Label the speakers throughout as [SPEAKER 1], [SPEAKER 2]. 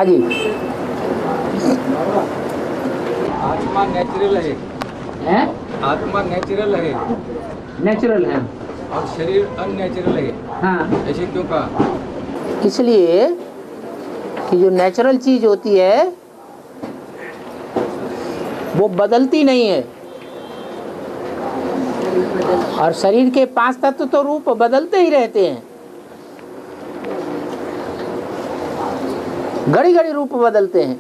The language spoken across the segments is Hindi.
[SPEAKER 1] हाँ जी।
[SPEAKER 2] आत्मा नेचुरल है, आत्मा नेचुरल है,
[SPEAKER 1] नेचुरल है
[SPEAKER 2] और शरीर अननेचुरल है।
[SPEAKER 1] हाँ,
[SPEAKER 2] ऐसे क्यों कहा?
[SPEAKER 1] इसलिए कि जो नेचुरल चीज होती है वो बदलती नहीं है, और शरीर के 5 तत्व तो रूप बदलते ही रहते हैं, घड़ी घड़ी रूप बदलते हैं।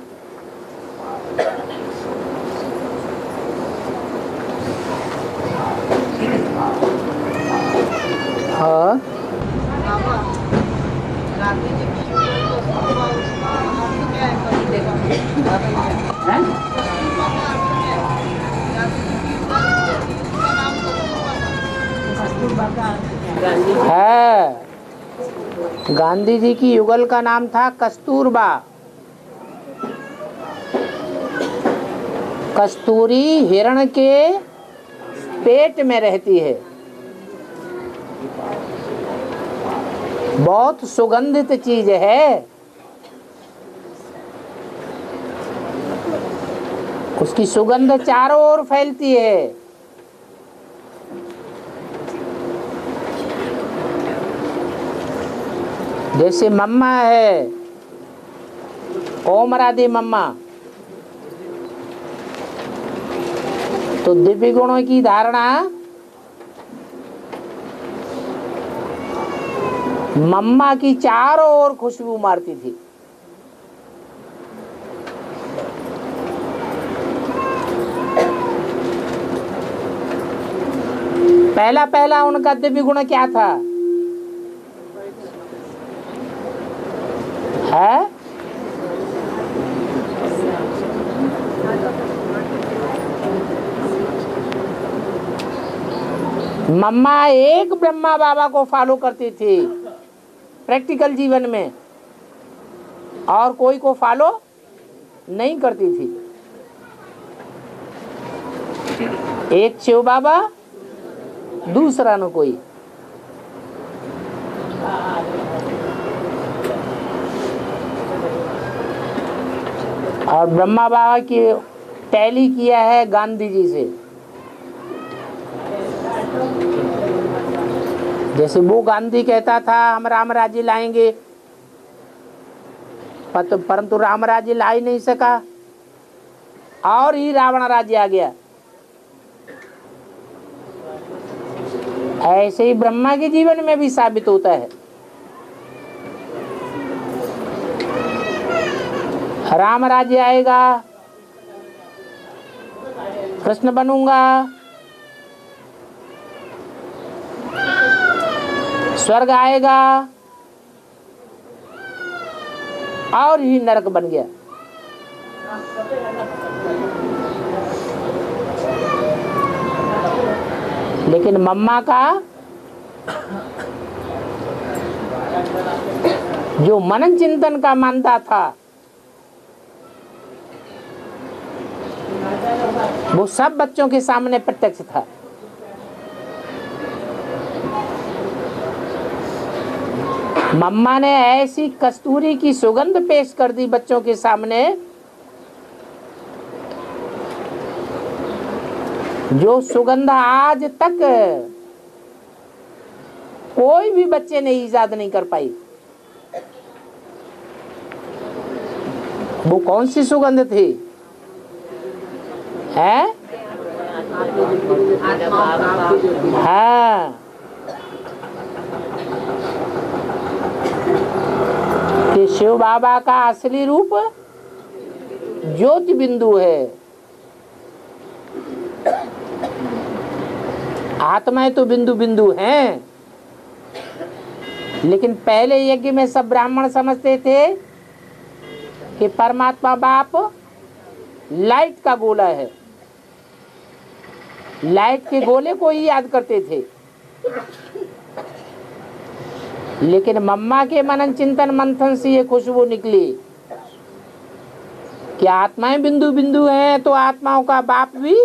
[SPEAKER 1] हाँ, है गांधी जी की युगल का नाम था कस्तूरबा। कस्तूरी हिरण के पेट में रहती है, बहुत सुगंधित चीज है, उसकी सुगंध चारों ओर फैलती है। जैसे मम्मा है, ओम राधे मम्मा, तो दिव्य गुणों की धारणा मम्मा की चारों ओर खुशबू मारती थी। पहला पहला उनका दिव्य गुण क्या था? है मम्मा एक ब्रह्मा बाबा को फॉलो करती थी प्रैक्टिकल जीवन में, और कोई को फॉलो नहीं करती थी। एक शिव बाबा, दूसरा न कोई। और ब्रह्मा बाबा की टैली किया है गांधी जी से। जैसे वो गांधी कहता था हम राम राज्य लाएंगे, परंतु राम राज्य ला ही नहीं सका, और ही रावण राज्य आ गया। ऐसे ही ब्रह्मा के जीवन में भी साबित होता है। राम राज्य आएगा, कृष्ण बनूंगा, स्वर्ग आएगा, और ही नरक बन गया। लेकिन मम्मा का जो मनन चिंतन का मानता था, वो सब बच्चों के सामने प्रत्यक्ष था। मम्मा ने ऐसी कस्तूरी की सुगंध पेश कर दी बच्चों के सामने, जो सुगंध आज तक कोई भी बच्चे ने इजाद नहीं कर पाई। वो कौन सी सुगंध थी? है हाँ, कि शिव बाबा का असली रूप ज्योति बिंदु है। आत्माएं तो बिंदु बिंदु हैं, लेकिन पहले यज्ञ में सब ब्राह्मण समझते थे कि परमात्मा बाप लाइट का गोला है, लाइट के गोले को ही याद करते थे। लेकिन मम्मा के मनन चिंतन मंथन से ये खुशबू निकली कि आत्माएं बिंदु बिंदु हैं, तो आत्माओं का बाप भी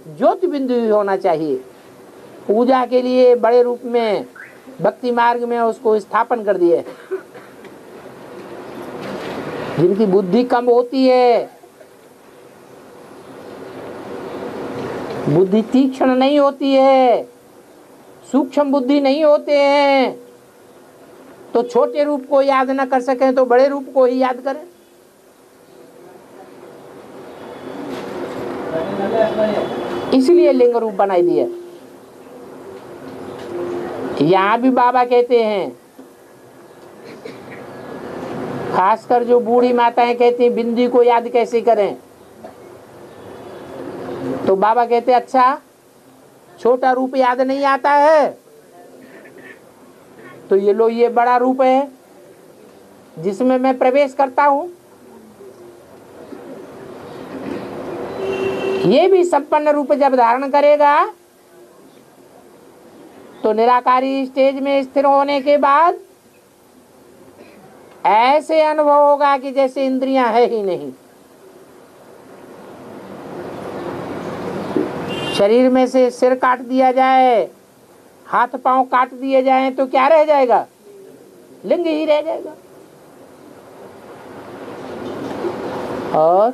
[SPEAKER 1] ज्योति बिंदु ही होना चाहिए। पूजा के लिए बड़े रूप में भक्ति मार्ग में उसको स्थापन कर दिए। जिनकी बुद्धि कम होती है, बुद्धि तीक्ष्ण नहीं होती है, सूक्ष्म बुद्धि नहीं होते हैं, तो छोटे रूप को याद न कर सकें तो बड़े रूप को ही याद करें। इसलिए लिंग रूप बनाई दिया। यहां भी बाबा कहते हैं, खासकर जो बूढ़ी माताएं कहती हैं बिंदी को याद कैसे करें, तो बाबा कहते अच्छा छोटा रूप याद नहीं आता है, तो ये लो ये बड़ा रूप है जिसमें मैं प्रवेश करता हूं। ये भी संपन्न रूप जब धारण करेगा तो निराकारी स्टेज में स्थिर होने के बाद ऐसे अनुभव होगा कि जैसे इंद्रियां है ही नहीं। शरीर में से सिर काट दिया जाए, हाथ पांव काट दिए जाएं तो क्या रह जाएगा? लिंग ही रह जाएगा। और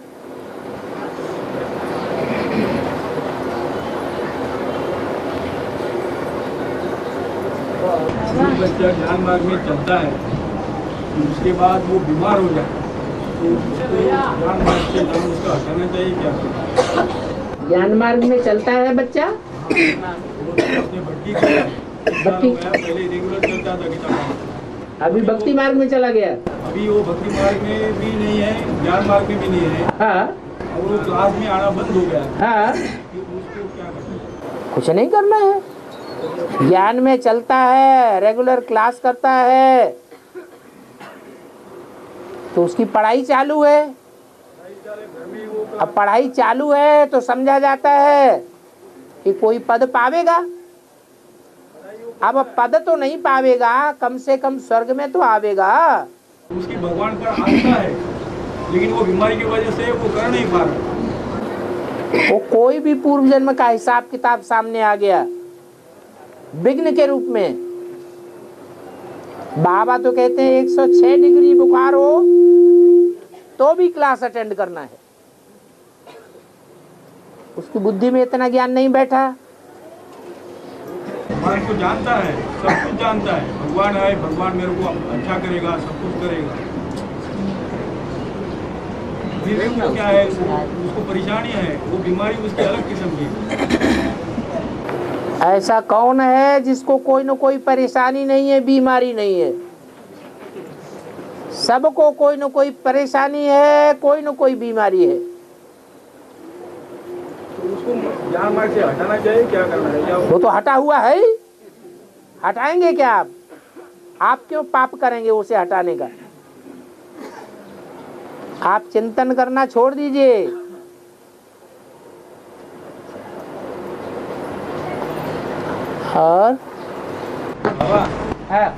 [SPEAKER 2] बच्चा ज्ञान मार्ग में चलता है, उसके बाद वो बीमार हो जाए तो उसको ज्ञान मार्ग से नाम उसका हटाना चाहिए क्या?
[SPEAKER 1] ज्ञान मार्ग में चलता है बच्चा,
[SPEAKER 2] उसने भक्ति पहले रेगुलर चलता था गीता,
[SPEAKER 1] अभी भक्ति मार्ग में चला गया।
[SPEAKER 2] अभी वो भक्ति मार्ग में भी नहीं है, ज्ञान मार्ग में भी नहीं है।
[SPEAKER 1] हाँ,
[SPEAKER 2] और वो क्लास में आना बंद हो गया।
[SPEAKER 1] हाँ,
[SPEAKER 2] उसको क्या करना है?
[SPEAKER 1] कुछ नहीं करना है। ज्ञान में चलता है, रेगुलर क्लास करता है, तो उसकी पढ़ाई चालू है। अब पढ़ाई चालू है तो समझा जाता है कि कोई पद पावेगा। अब पद तो नहीं पावेगा, कम से कम स्वर्ग में तो आवेगा।
[SPEAKER 2] उसकी भगवान पर आस्था है, लेकिन वो बीमारी की वजह से वो कर नहीं पा रहा।
[SPEAKER 1] वो कोई भी पूर्व जन्म का हिसाब किताब सामने आ गया विघ्न के रूप में। बाबा तो कहते हैं 106 डिग्री बुखार हो तो भी क्लास अटेंड करना है। उसकी बुद्धि में इतना ज्ञान नहीं बैठा।
[SPEAKER 2] भगवान को जानता है, सब कुछ जानता है, भगवान है, भगवान मेरे को अच्छा करेगा, सब कुछ करेगा। फिर उसको क्या है, उसको परेशानी है, वो बीमारी उसकी अलग किस्म की।
[SPEAKER 1] ऐसा कौन है जिसको कोई न कोई परेशानी नहीं है, बीमारी नहीं है? सबको कोई न कोई परेशानी है, कोई न कोई बीमारी है।
[SPEAKER 2] तो उसको ज्ञान मार्ग से हटाना चाहिए, क्या करना है? क्या
[SPEAKER 1] वो तो हटा हुआ है, हटाएंगे क्या आप? आप क्यों पाप करेंगे उसे हटाने का? आप चिंतन करना छोड़ दीजिए। और
[SPEAKER 2] बाबा,
[SPEAKER 1] हाँ,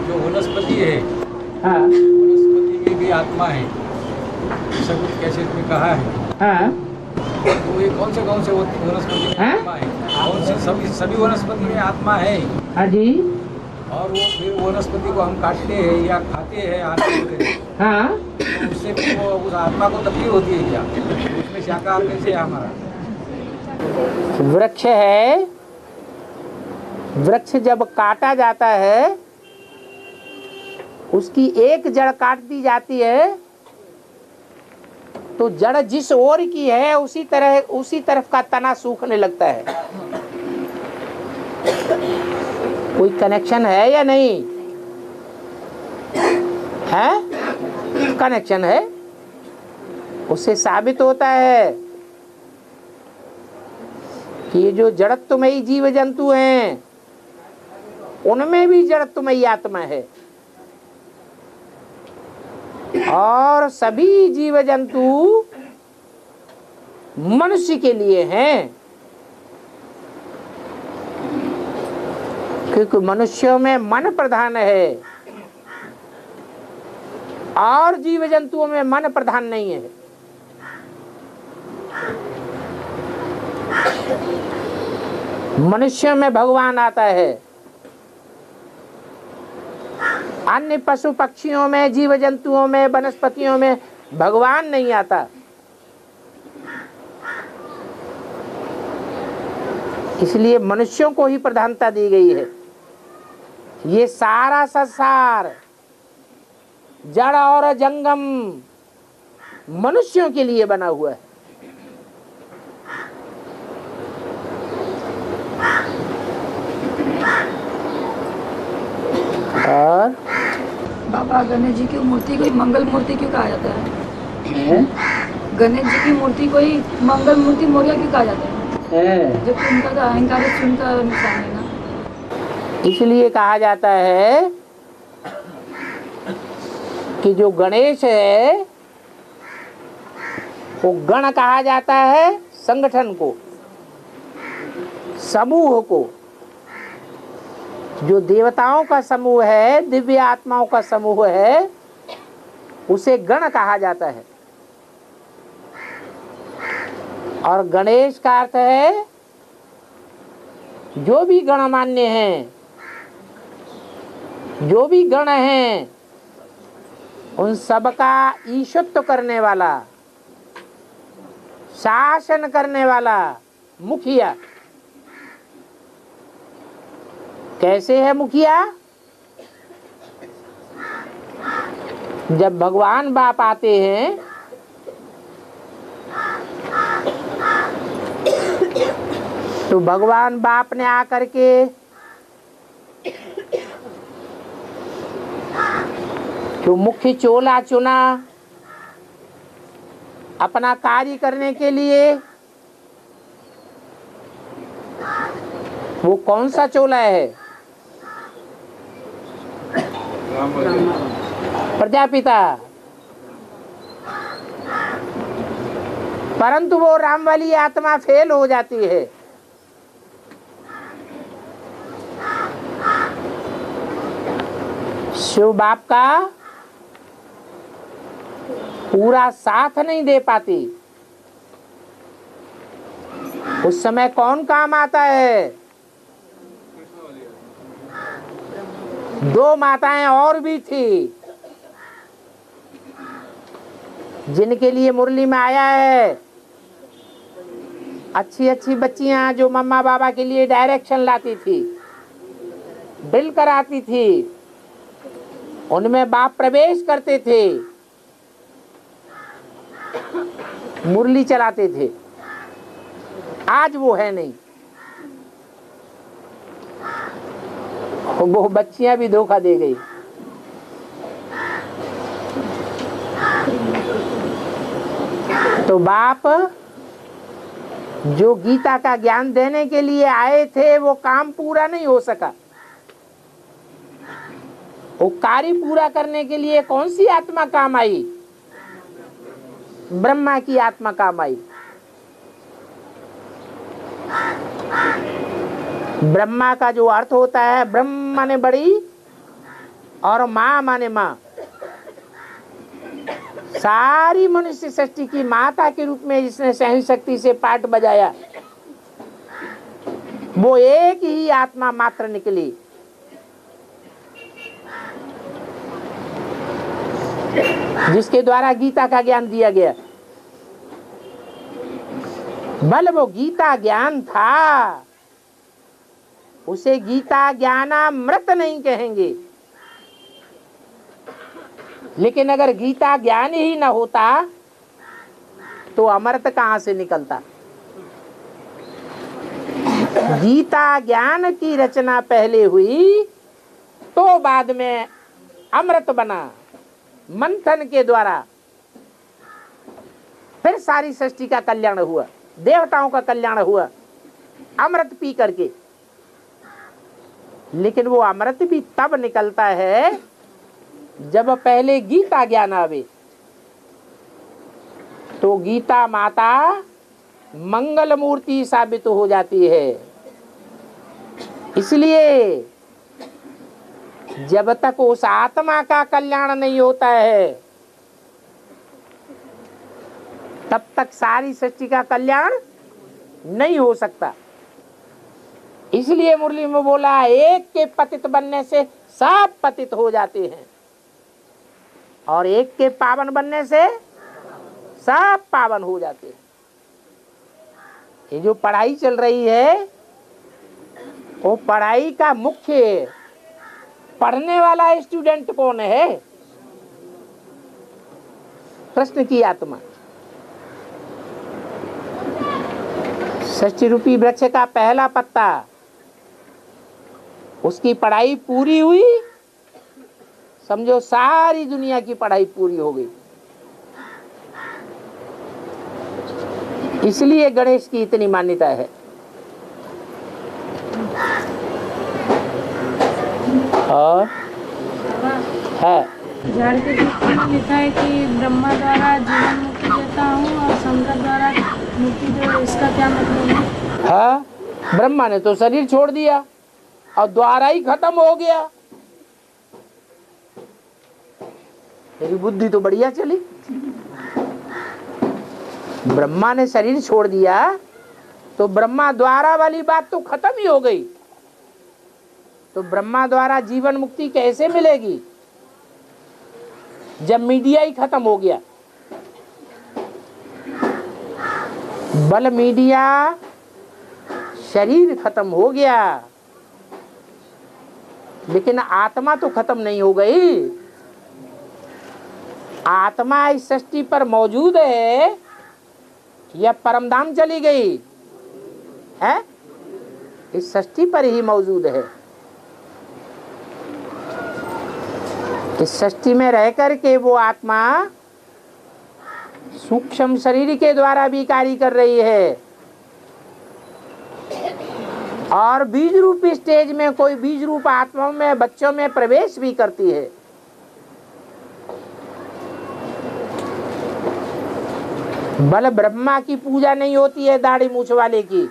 [SPEAKER 2] जो वनस्पति है,
[SPEAKER 1] हाँ,
[SPEAKER 2] वनस्पति में भी आत्मा है, सब कुछ कैसे तुम्हें कहा है।
[SPEAKER 1] हाँ,
[SPEAKER 2] तो ये कौन से वनस्पति में
[SPEAKER 1] हाँ?
[SPEAKER 2] आत्मा है? कौन से सभी वनस्पति में आत्मा है?
[SPEAKER 1] हाँ जी,
[SPEAKER 2] और वो फिर वनस्पति को हम काटते हैं या खाते हैं, आते हैं,
[SPEAKER 1] हाँ,
[SPEAKER 2] तो उससे फिर वो उस आत्मा को तकलीफ होती है क्या? उसमें शाकाहार कैसे है हमारा?
[SPEAKER 1] वृक्ष है, वृक्ष जब काटा जाता है, उसकी एक जड़ काट दी जाती है तो जड़ जिस ओर की है उसी तरफ का तना सूखने लगता है। कोई कनेक्शन है या नहीं है? कनेक्शन है। उससे साबित होता है कि ये जो जड़त्वमयी जीव जंतु हैं उनमें भी जड़त्वमयी आत्मा है, और सभी जीव जंतु मनुष्य के लिए हैं, क्योंकि मनुष्यों में मन प्रधान है और जीव जंतुओं में मन प्रधान नहीं है। मनुष्य में भगवान आता है अन्य पशु पक्षियों में, जीव जंतुओं में, वनस्पतियों में भगवान नहीं आता। इसलिए मनुष्यों को ही प्रधानता दी गई है। ये सारा संसार जड़ और जंगम मनुष्यों के लिए बना हुआ है। और
[SPEAKER 3] बाबा गणेश जी की मूर्ति को ही मंगल मूर्ति क्यों कहा जाता है? गणेश जी की मूर्ति को ही मंगल मूर्ति मोरिया क्यों कहा जाता है? जबकि उनका तो अहंकार उनका निशान है ना।
[SPEAKER 1] इसलिए कहा जाता है कि जो गणेश है वो गण कहा जाता है संगठन को, समूह को। जो देवताओं का समूह है, दिव्य आत्माओं का समूह है, उसे गण कहा जाता है। और गणेश का अर्थ है जो भी गणमान्य हैं, जो भी गण हैं, उन सबका ईशत्व करने वाला, शासन करने वाला मुखिया। कैसे है मुखिया? जब भगवान बाप आते हैं तो भगवान बाप ने आकर के जो मुख्य चोला चुना अपना कार्य करने के लिए, वो कौन सा चोला है? प्रजापिता। परंतु वो राम वाली आत्मा फेल हो जाती है। शिव बाप का पूरा साथ नहीं दे पाती। उस समय कौन काम आता है? दो माताएं और भी थी जिनके लिए मुरली में आया है। अच्छी अच्छी बच्चियां जो मम्मा बाबा के लिए डायरेक्शन लाती थी, ड्रिल कराती थी, उनमें बाप प्रवेश करते थे, मुरली चलाते थे। आज वो है नहीं। वो बच्चियां भी धोखा दे गई। तो बाप जो गीता का ज्ञान देने के लिए आए थे वो काम पूरा नहीं हो सका। वो कार्य पूरा करने के लिए कौन सी आत्मा काम आई? ब्रह्मा की आत्मा काम आई। ब्रह्मा का जो अर्थ होता है, ब्रह्म माने बड़ी और माँ माने माँ। सारी मनुष्य सृष्टि की माता के रूप में जिसने सहन शक्ति से पाठ बजाया, वो एक ही आत्मा मात्र निकली। जिसके द्वारा गीता का ज्ञान दिया गया। बल वो गीता ज्ञान था, उसे गीता ज्ञानामृत नहीं कहेंगे। लेकिन अगर गीता ज्ञान ही न होता तो अमृत कहां से निकलता? गीता ज्ञान की रचना पहले हुई तो बाद में अमृत बना मंथन के द्वारा। फिर सारी सृष्टि का कल्याण हुआ, देवताओं का कल्याण हुआ अमृत पी करके। लेकिन वो अमृत भी तब निकलता है जब पहले गीता ज्ञान आवे। तो गीता माता मंगल मूर्ति साबित हो जाती है। इसलिए जब तक उस आत्मा का कल्याण नहीं होता है तब तक सारी सृष्टि का कल्याण नहीं हो सकता। इसलिए मुरली में बोला एक के पतित बनने से सब पतित हो जाते हैं और एक के पावन बनने से सब पावन हो जाते हैं। ये जो पढ़ाई चल रही है वो पढ़ाई का मुख्य पढ़ने वाला स्टूडेंट कौन है? प्रश्न की आत्मा। षष्ठी रूपी वृक्ष का पहला पत्ता, उसकी पढ़ाई पूरी हुई, समझो सारी दुनिया की पढ़ाई पूरी हो गई। इसलिए गणेश की इतनी मान्यता है। और है
[SPEAKER 4] झाड़ के पुस्तक में लिखा है कि ब्रह्मा द्वारा जीवन मुक्ति देता हूँ और शंकर द्वारा मुक्ति दे, इसका क्या मतलब है?
[SPEAKER 1] हाँ, ब्रह्मा ने तो शरीर छोड़ दिया और द्वारा ही खत्म हो गया। तेरी बुद्धि तो बढ़िया चली। ब्रह्मा ने शरीर छोड़ दिया तो ब्रह्मा द्वारा वाली बात तो खत्म ही हो गई। तो ब्रह्मा द्वारा जीवन मुक्ति कैसे मिलेगी जब मीडिया ही खत्म हो गया? बल मीडिया, शरीर खत्म हो गया, लेकिन आत्मा तो खत्म नहीं हो गई। आत्मा इस सृष्टि पर मौजूद है या परमधाम चली गई है? इस सृष्टि पर ही मौजूद है। इस सृष्टि में रह करके वो आत्मा सूक्ष्म शरीर के द्वारा भी कार्य कर रही है और बीज रूपी स्टेज में कोई बीज रूप आत्माओं में बच्चों में प्रवेश भी करती है। बल ब्रह्मा की पूजा नहीं होती है दाढ़ी मूछ वाले की,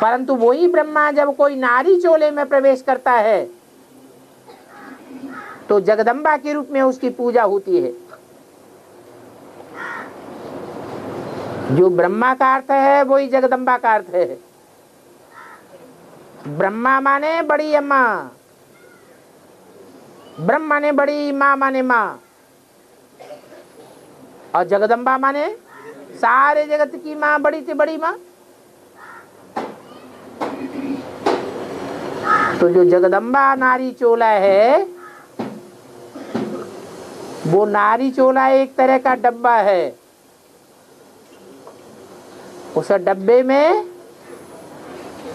[SPEAKER 1] परंतु वही ब्रह्मा जब कोई नारी चोले में प्रवेश करता है तो जगदम्बा के रूप में उसकी पूजा होती है। जो ब्रह्मा का अर्थ है वही जगदम्बा का अर्थ है। ब्रह्मा माने बड़ी अम्मा, ब्रह्मा ने बड़ी माँ माने माँ, और जगदम्बा माने सारे जगत की माँ, बड़ी से बड़ी माँ। तो जो जगदम्बा नारी चोला है वो नारी चोला एक तरह का डब्बा है। उस डब्बे में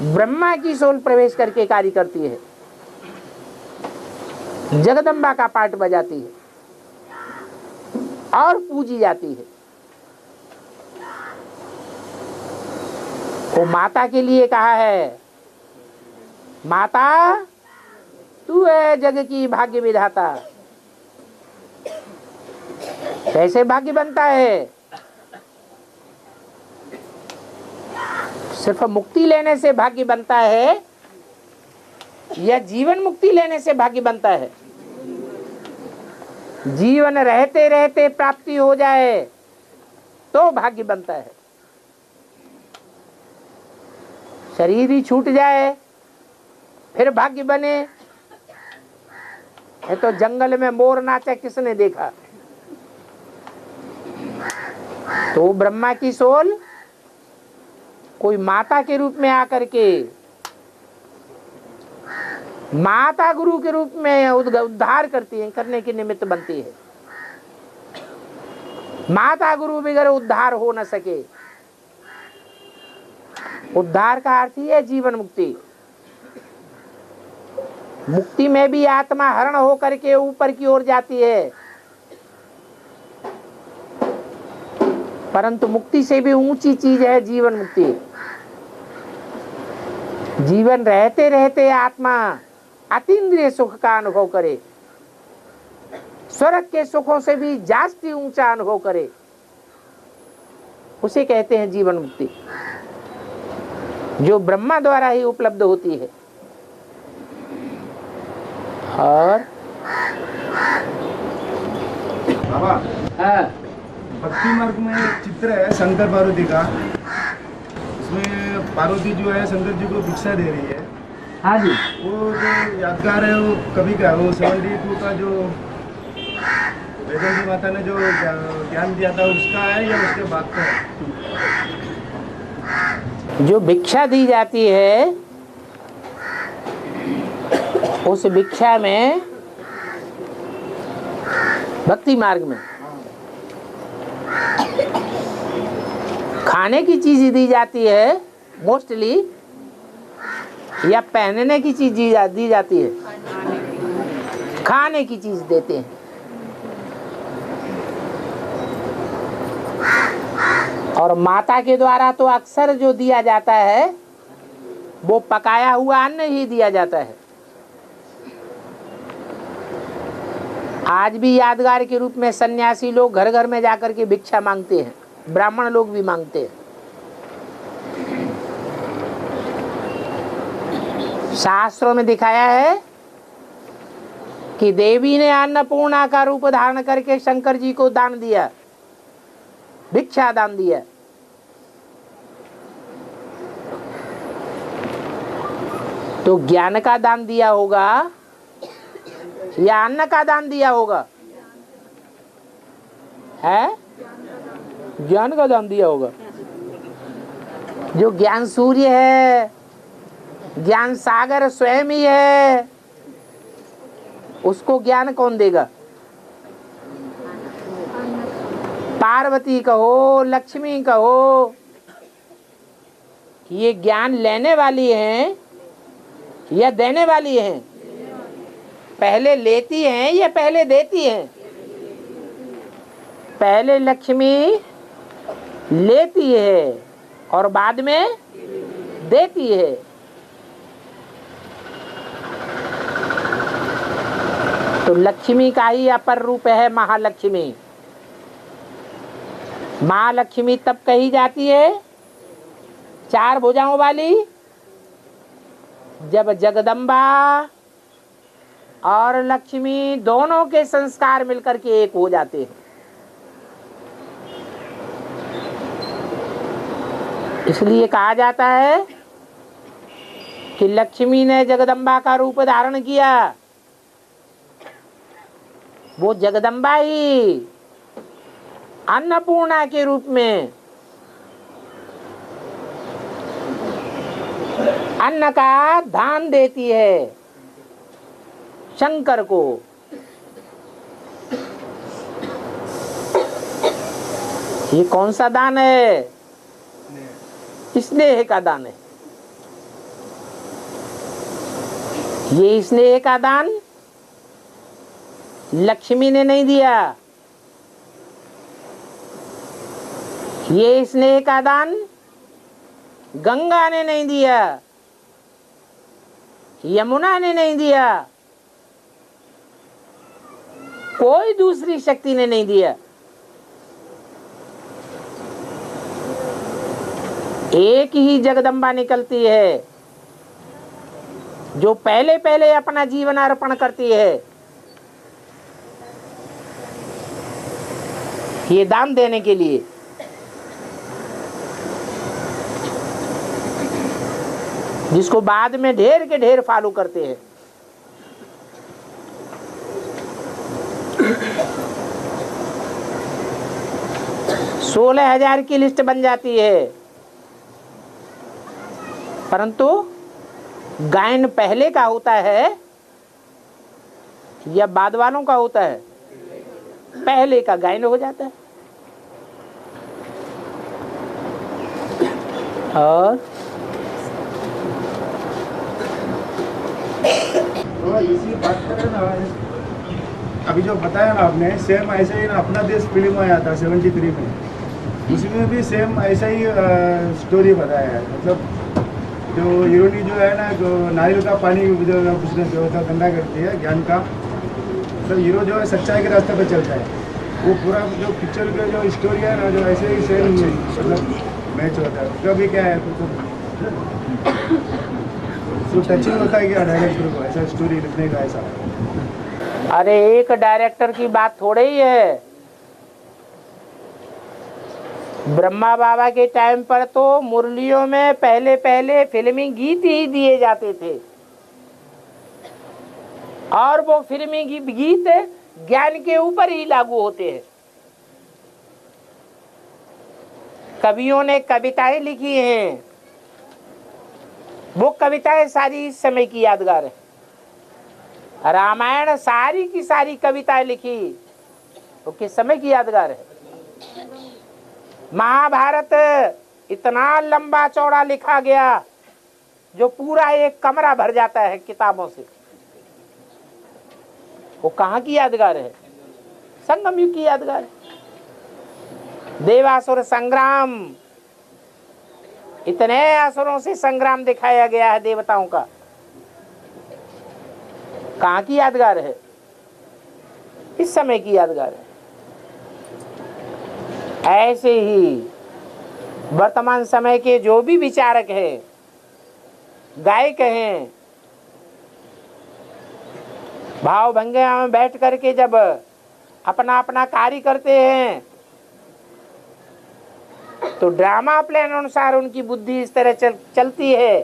[SPEAKER 1] ब्रह्मा की सोल प्रवेश करके कार्य करती है, जगदम्बा का पार्ट बजाती है और पूजी जाती है। वो माता के लिए कहा है, माता तू है जग की भाग्य विधाता। कैसे भाग्य बनता है? सिर्फ मुक्ति लेने से भाग्य बनता है या जीवन मुक्ति लेने से भाग्य बनता है? जीवन रहते रहते प्राप्ति हो जाए तो भाग्य बनता है। शरीर ही छूट जाए फिर भाग्य बने? है तो जंगल में मोर नाचे किसने देखा? तो ब्रह्मा की सोल कोई माता के रूप में आकर के माता गुरु के रूप में उद्धार करती है, करने के निमित्त बनती है। माता गुरु बगैर उद्धार हो न सके। उद्धार का अर्थ ही है जीवन मुक्ति। मुक्ति में भी आत्मा हरण होकर के ऊपर की ओर जाती है, परंतु मुक्ति से भी ऊंची चीज है जीवन मुक्ति। जीवन रहते रहते आत्मा अतीन्द्रिय सुख का अनुभव करे, स्वर्ग के सुखों से भी जास्ती ऊंचा अनुभव करे, उसे कहते हैं जीवन मुक्ति, जो ब्रह्मा द्वारा ही उपलब्ध होती है। और
[SPEAKER 2] बाबा, भक्ति मार्ग में एक चित्र है शंकर पार्वती का।
[SPEAKER 5] उसमें पार्वती जो है शंकर जी को भिक्षा दे रही है।
[SPEAKER 1] हाँ जी।
[SPEAKER 5] वो जो यादगार है वो कभी का, वो 72 का जो वैष्णवी माता ने जो ज्ञान दिया था उसका है या उसके बाद का है?
[SPEAKER 1] जो भिक्षा दी जाती है उस भिक्षा में भक्ति मार्ग में खाने की चीज दी जाती है मोस्टली, या पहनने की चीज दी जाती है? खाने की चीज देते हैं। और माता के द्वारा तो अक्सर जो दिया जाता है वो पकाया हुआ अन्न ही दिया जाता है। आज भी यादगार के रूप में सन्यासी लोग घर घर में जाकर के भिक्षा मांगते हैं, ब्राह्मण लोग भी मांगते हैं। शास्त्रों में दिखाया है कि देवी ने अन्नपूर्णा का रूप धारण करके शंकर जी को दान दिया, भिक्षा दान दिया। तो ज्ञान का दान दिया होगा या अन्न का दान दिया होगा? है ज्ञान का दान दिया होगा। जो ज्ञान सूर्य है, ज्ञान सागर स्वयं ही है, उसको ज्ञान कौन देगा? पार्वती कहो, लक्ष्मी कहो, ये ज्ञान लेने वाली हैं या देने वाली हैं? पहले लेती हैं या पहले देती हैं? पहले लक्ष्मी लेती है और बाद में देती है। तो लक्ष्मी का ही अपर रूप है महालक्ष्मी। महालक्ष्मी तब कही जाती है 4 भुजाओं वाली, जब जगदम्बा और लक्ष्मी दोनों के संस्कार मिलकर के एक हो जाते हैं। इसलिए कहा जाता है कि लक्ष्मी ने जगदम्बा का रूप धारण किया। वो जगदम्बा ही अन्नपूर्णा के रूप में अन्न का दान देती है शंकर को। ये कौन सा दान है? स्नेह का दान है। ये स्नेह का दान लक्ष्मी ने नहीं दिया। ये स्नेह का दान गंगा ने नहीं दिया, यमुना ने नहीं दिया, कोई दूसरी शक्ति ने नहीं दिया। एक ही जगदम्बा निकलती है जो पहले पहले अपना जीवन अर्पण करती है ये दान देने के लिए। जिसको बाद में ढेर के ढेर फॉलो करते हैं। सोलह 16,000 की लिस्ट बन जाती है, परंतु गायन पहले का होता है या बाद वालों का होता है? पहले का गायन हो जाता है। और
[SPEAKER 5] तो इसी बात करें ना, अभी जो बताया ना आपने, सेम ऐसे ही ना अपना देश फिल्म आया था 73 में, उसमें भी सेम ऐसा ही स्टोरी बताया है। मतलब जो हीरोनी जो है ना, जो नारियल का पानी जो उसने जो था गंदा करती है ज्ञान का, तो हीरो जो है सच्चाई के रास्ते पे चलता है। वो पूरा जो पिक्चर का जो स्टोरी है ना, जो ऐसे ही सेम मतलब मैच होता है। कभी क्या है तो टचिंग होता है क्या डायरेक्टर को ऐसा स्टोरी लिखने का? ऐसा
[SPEAKER 1] अरे एक डायरेक्टर की बात थोड़े ही है। ब्रह्मा बाबा के टाइम पर तो मुरलियों में पहले पहले फिल्मी गीत ही दिए जाते थे, और वो फिल्मी गीत ज्ञान के ऊपर ही लागू होते हैं। कवियों ने कविताएं लिखी हैं, वो कविताएं सारी इस समय की यादगार है। रामायण सारी की सारी कविताएं लिखी वो किस समय की यादगार है। महाभारत इतना लंबा चौड़ा लिखा गया जो पूरा एक कमरा भर जाता है किताबों से, वो कहाँ की यादगार है? संगम युग की यादगार है। देवासुर संग्राम, इतने असुरों से संग्राम दिखाया गया है देवताओं का, कहाँ की यादगार है? इस समय की यादगार है। ऐसे ही वर्तमान समय के जो भी विचारक हैं, गायक हैं, भाव भंगिमा में बैठ करके जब अपना अपना कार्य करते हैं तो ड्रामा प्लान अनुसार उनकी बुद्धि इस तरह चलती है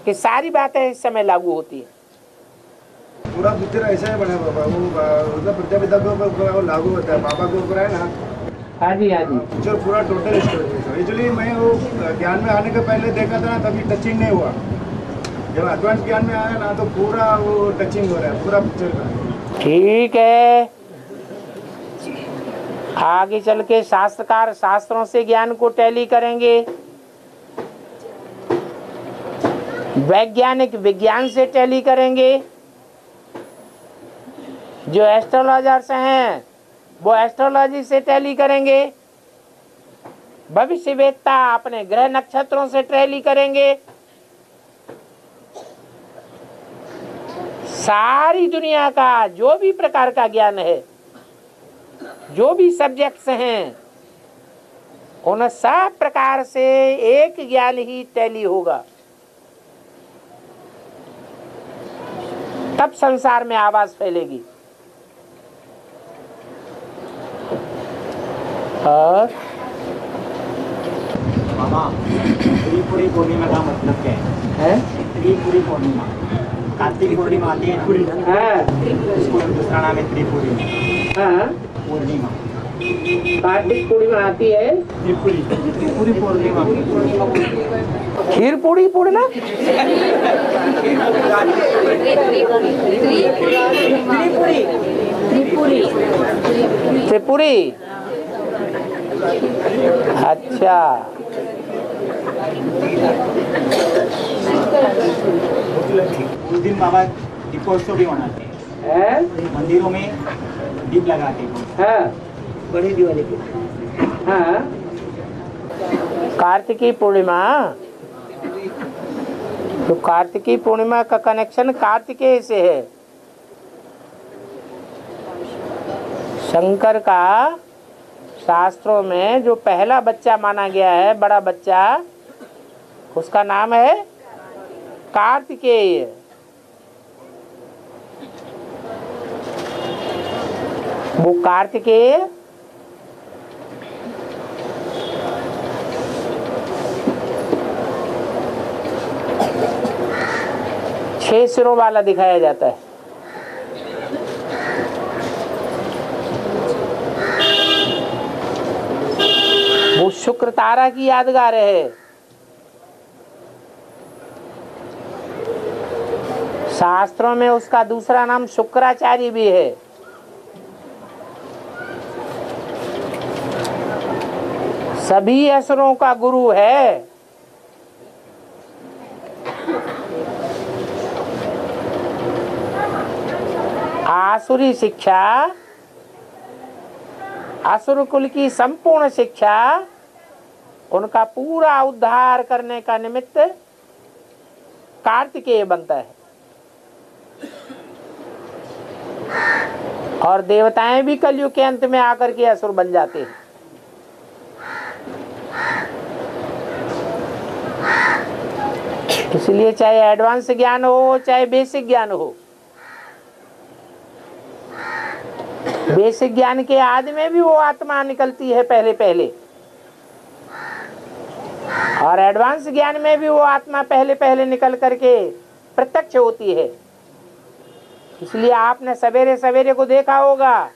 [SPEAKER 1] कि सारी बातें इस समय लागू होती है।
[SPEAKER 5] पूरा पिक्चर ऐसा ही बना बाबा, वो प्रजापिता के ऊपर वो लागू होता है, बाबा के ऊपर है ना।
[SPEAKER 1] हाँ जी, हाँ जी।
[SPEAKER 5] पिक्चर पूरा टोटल स्टोरी है। एक्चुअली मैं वो ज्ञान में आने के पहले देखा था ना, तभी टचिंग नहीं हुआ। जब एडवांस ज्ञान में आया ना तो पूरा वो टचिंग हो रहा है पूरा पिक्चर का।
[SPEAKER 1] ठीक है, आगे चल के शास्त्रकार शास्त्रों से ज्ञान को टैली करेंगे, वैज्ञानिक विज्ञान से टैली करेंगे, जो एस्ट्रोलॉजर्स हैं वो एस्ट्रोलॉजी से टैली करेंगे, भविष्यवेत्ता अपने ग्रह नक्षत्रों से टैली करेंगे। सारी दुनिया का जो भी प्रकार का ज्ञान है, जो भी सब्जेक्ट्स हैं, उन सब प्रकार से एक ज्ञान ही टैली होगा, तब संसार में आवाज फैलेगी। और
[SPEAKER 6] मामा, त्रिपुरी पूर्णिमा का मतलब क्या है? त्रिपुरी पूर्णिमा, कार्तिक पूर्णिमा आती है, उसको दूसरा नाम है त्रिपुरी पूर्णिमा।
[SPEAKER 1] कार्तिक पूर्णिमा आती है,
[SPEAKER 6] त्रिपुरी पूर्णिमा,
[SPEAKER 1] खीर पूरी पूर्णिमा, त्रिपुरी। अच्छा,
[SPEAKER 6] उस दिन बाबा दीपोत्सव भी मनाते हैं, मंदिरों में दीप लगाते हैं, बड़ी दिवाली पे।
[SPEAKER 1] हाँ, कार्तिकी पूर्णिमा। तो कार्तिकी पूर्णिमा का कनेक्शन कार्तिकेय से है। शंकर का शास्त्रों में जो पहला बच्चा माना गया है, बड़ा बच्चा, उसका नाम है कार्तिकेय। वो कार्तिकेय छह सिरों वाला दिखाया जाता है। वो शुक्र तारा की यादगार है। शास्त्रों में उसका दूसरा नाम शुक्राचार्य भी है। सभी असुरों का गुरु है। आसुरी शिक्षा, असुर कुल की संपूर्ण शिक्षा, उनका पूरा उद्धार करने का निमित्त कार्तिकेय बनता है। और देवताएं भी कलयुग के अंत में आकर के असुर बन जाते हैं। इसलिए चाहे एडवांस ज्ञान हो चाहे बेसिक ज्ञान हो, बेसिक ज्ञान के आदि में भी वो आत्मा निकलती है पहले पहले, और एडवांस ज्ञान में भी वो आत्मा पहले पहले निकल करके प्रत्यक्ष होती है। इसलिए आपने सवेरे सवेरे को देखा होगा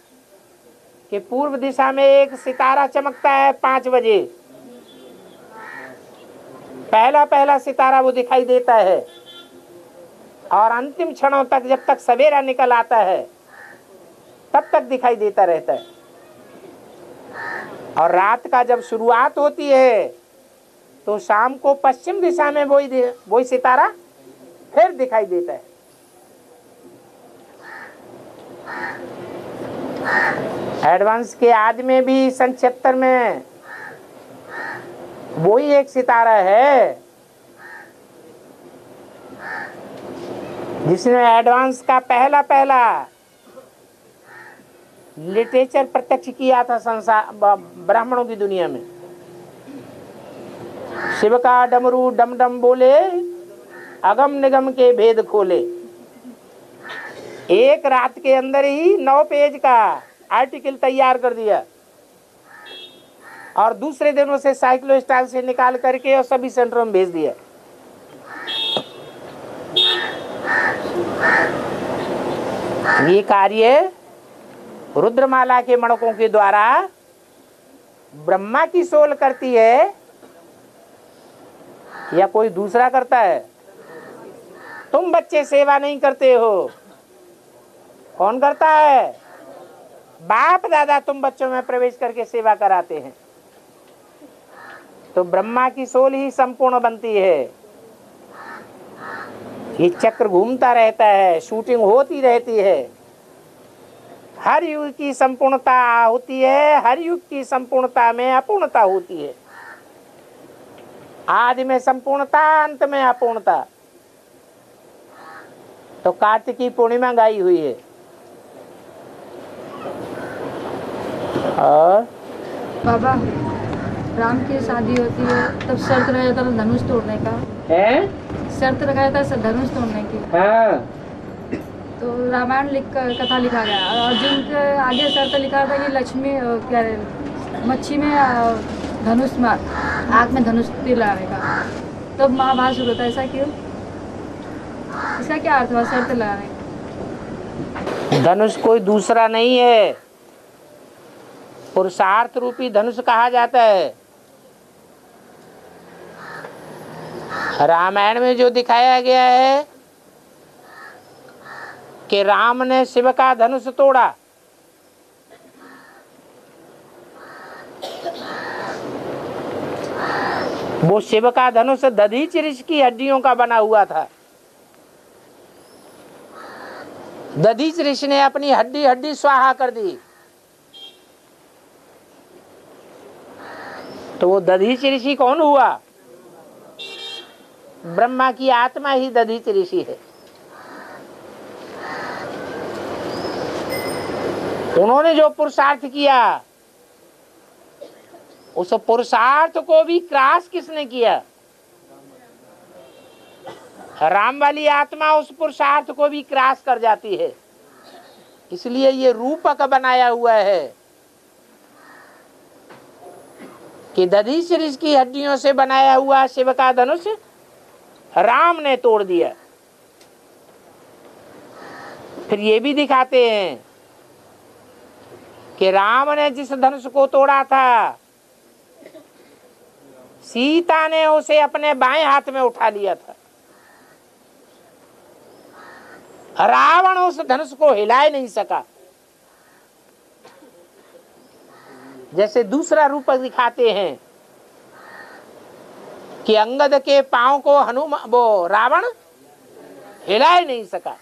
[SPEAKER 1] कि पूर्व दिशा में एक सितारा चमकता है 5 बजे, पहला पहला सितारा वो दिखाई देता है और अंतिम क्षणों तक जब तक सवेरा निकल आता है तब तक दिखाई देता रहता है। और रात का जब शुरुआत होती है तो शाम को पश्चिम दिशा में वही सितारा फिर दिखाई देता है। एडवांस के आदि में भी सन 76 में वही एक सितारा है जिसने एडवांस का पहला पहला लिटरेचर प्रत्यक्ष किया था संसार ब्राह्मणों की दुनिया में। शिव का डमरू डम डम बोले, अगम निगम के भेद खोले। एक रात के अंदर ही 9 पेज का आर्टिकल तैयार कर दिया और दूसरे दिन उसे साइक्लो स्टाइल से निकाल करके और सभी सेंटरों में भेज दिया। ये कार्य रुद्रमाला के मणकों के द्वारा ब्रह्मा की सोल करती है या कोई दूसरा करता है? तुम बच्चे सेवा नहीं करते हो, कौन करता है? बाप दादा तुम बच्चों में प्रवेश करके सेवा कराते हैं। तो ब्रह्मा की सोल ही संपूर्ण बनती है। ये चक्र घूमता रहता है, शूटिंग होती रहती है। हर युग की संपूर्णता होती है, हर युग की संपूर्णता में अपूर्णता होती है। आदि में संपूर्णता, अंत में अपूर्णता। तो कार्तिकी पूर्णिमा गाई हुई है। और
[SPEAKER 3] बाबा, राम की शादी होती है तब शर्त रहा जाता था धनुष तोड़ने का
[SPEAKER 1] है?
[SPEAKER 3] शर्त रखा जाता है धनुष तोड़ने की।
[SPEAKER 1] हाँ।
[SPEAKER 3] तो रामायण कथा लिखा गया और अर्जुन के आगे शर्त लिखा था कि लक्ष्मी क्या मच्छी में धनुष में आग में धनुष तीर लगाने का। तब महाभारत शुरू होता है। ऐसा क्यों? इसका क्या अर्थ हुआ शर्त लगाने का?
[SPEAKER 1] धनुष कोई दूसरा नहीं है, पुरुषार्थ रूपी धनुष कहा जाता है। रामायण में जो दिखाया गया है कि राम ने शिव का धनुष तोड़ा, वो शिव का धनुष दधीचि ऋषि की हड्डियों का बना हुआ था। दधीचि ऋषि ने अपनी हड्डी हड्डी स्वाहा कर दी। तो वो दधीचि ऋषि कौन हुआ? ब्रह्मा की आत्मा ही दधीचि ऋषि है। उन्होंने जो पुरुषार्थ किया उस पुरुषार्थ को भी क्रॉस किसने किया? राम वाली आत्मा उस पुरुषार्थ को भी क्रॉस कर जाती है। इसलिए ये रूपक बनाया हुआ है कि दधीचि ऋषि की हड्डियों से बनाया हुआ शिव का धनुष राम ने तोड़ दिया। फिर ये भी दिखाते हैं कि राम ने जिस धनुष को तोड़ा था, सीता ने उसे अपने बाएं हाथ में उठा लिया था। रावण उस धनुष को हिला नहीं सका। जैसे दूसरा रूप दिखाते हैं कि अंगद के पांव को वो रावण हिला नहीं सका।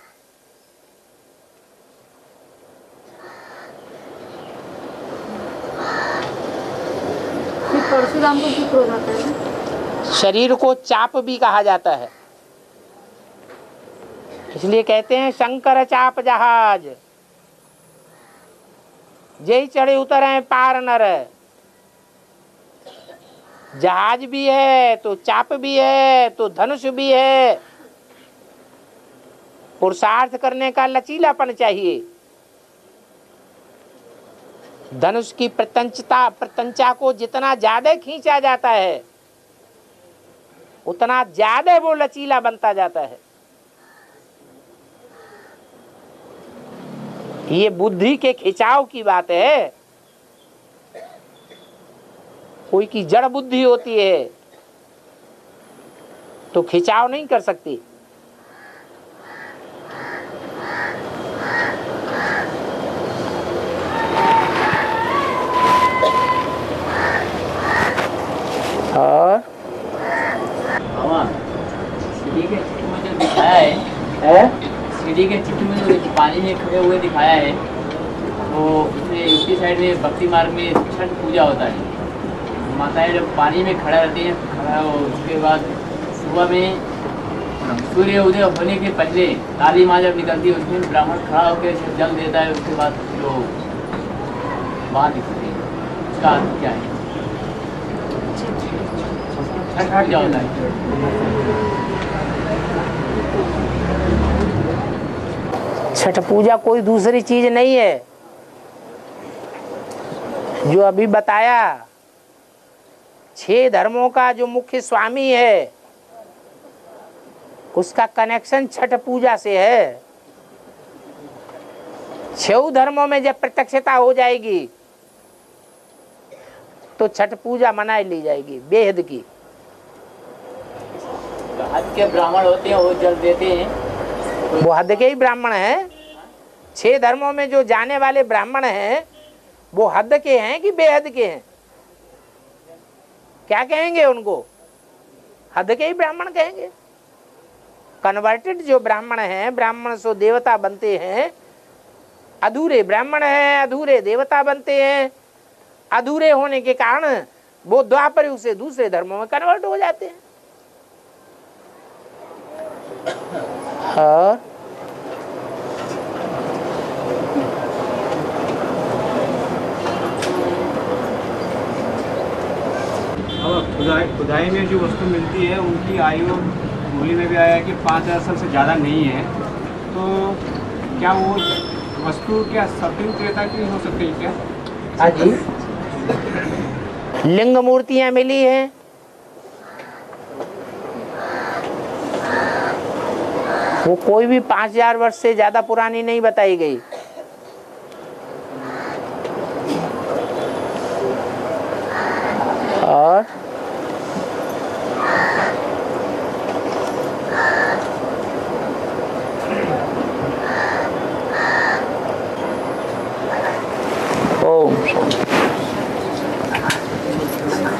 [SPEAKER 3] परशुराम को क्यों क्रोध आता है?
[SPEAKER 1] शरीर को चाप भी कहा जाता है। इसलिए कहते हैं शंकर चाप जहाज, जय चढ़े उतरे पार नर। जहाज भी है तो चाप भी है तो धनुष भी है। पुरुषार्थ करने का लचीलापन चाहिए। धनुष की प्रत्यंचा को जितना ज्यादा खींचा जाता है उतना ज्यादा वो लचीला बनता जाता है। ये बुद्धि के खिंचाव की बात है। कोई की जड़ बुद्धि होती है तो खिंचाव नहीं कर सकती। और
[SPEAKER 7] सीढ़ी के चित्र में जो दिखाया है, सीढ़ी के चित्र में जो पानी में खड़े हुए दिखाया है, वो उसमें यूपी साइड में भक्ति मार्ग में छठ पूजा होता है। माताएं जब पानी में खड़ा रहती हैं, खड़ा हो उसके बाद सुबह में सूर्य उदय होने के पहले काली माँ जब निकलती है, उसमें ब्राह्मण खड़ा होकर जल देता है। उसके बाद जो बाहर निकलती है, उसका अर्थ क्या है? छठ पूजा होता है।
[SPEAKER 1] छठ पूजा कोई दूसरी चीज नहीं है। जो अभी बताया, 6 धर्मों का जो मुख्य स्वामी है उसका कनेक्शन छठ पूजा से है। 6 धर्मों में जब प्रत्यक्षता हो जाएगी तो छठ पूजा मनाई ली जाएगी बेहद की।
[SPEAKER 7] हद के ब्राह्मण होते हैं वो जल देते हैं,
[SPEAKER 1] वो हद के ही ब्राह्मण हैं। 6 धर्मों में जो जाने वाले ब्राह्मण हैं वो हद के हैं कि बेहद के हैं? क्या कहेंगे उनको? हद के ही ब्राह्मण कहेंगे। कन्वर्टेड जो ब्राह्मण हैं, ब्राह्मण सो देवता बनते हैं। अधूरे ब्राह्मण हैं, अधूरे देवता बनते हैं। अधूरे होने के कारण वो द्वापर युग से दूसरे धर्मों में कन्वर्ट हो जाते हैं। हाँ,
[SPEAKER 2] खुदाई में जो वस्तु मिलती है उनकी आयु मूल्य में भी आया है कि 5000 साल से ज़्यादा नहीं है। तो क्या वो वस्तु क्या सतयुग त्रेता की हो सकती है क्या?
[SPEAKER 1] हाँ जी, लिंग मूर्तियां मिली हैं। वो कोई भी 5000 वर्ष से ज्यादा पुरानी नहीं बताई गई। और